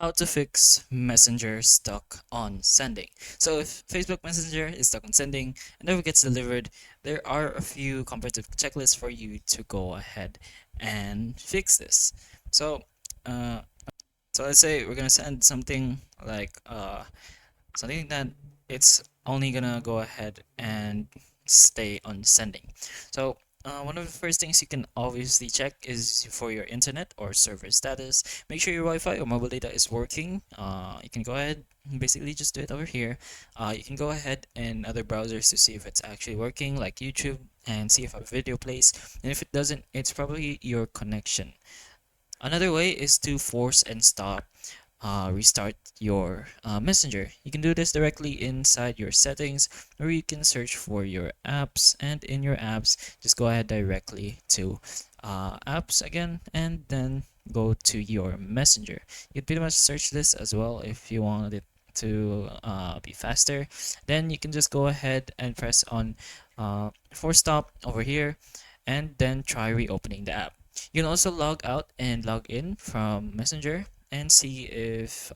How to fix Messenger stuck on sending. So if Facebook Messenger is stuck on sending and never gets delivered, there are a few comparative checklists for you to go ahead and fix this. So, uh, so let's say we're gonna send something like something that it's only gonna go ahead and stay on sending. So one of the first things you can obviously check is for your internet or server status. Make sure your Wi-Fi or mobile data is working. You can go ahead and basically just do it over here. You can go ahead in other browsers to see if it's actually working, like YouTube, and see if a video plays. And if it doesn't, it's probably your connection. Another way is to force and stop restart your messenger. You can do this directly inside your settings, or you can search for your apps, and in your apps just go ahead directly to apps again, and then go to your messenger. You can pretty much search this as well if you want it to be faster. Then you can just go ahead and press on force stop over here, and then try reopening the app. You can also log out and log in from messenger and see if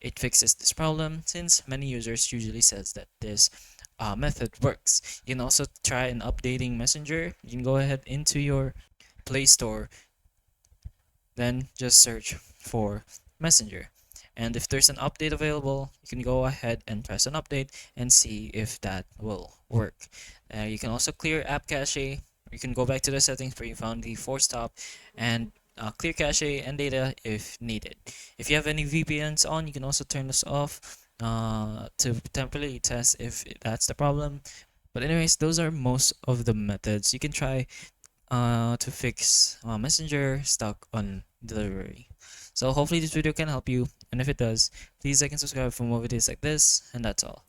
it fixes this problem, since many users usually says that this method works. You can also try an updating messenger. You can go ahead into your Play Store, then just search for messenger, and if there's an update available, you can go ahead and press an update and see if that will work. You can also clear app cache. You can go back to the settings where you found the force stop and clear cache and data if needed. If you have any VPNs on, you can also turn this off to temporarily test if that's the problem. But anyways, those are most of the methods you can try to fix Messenger stuck on delivery. So hopefully this video can help you, and if it does, please like and subscribe for more videos like this, and that's all.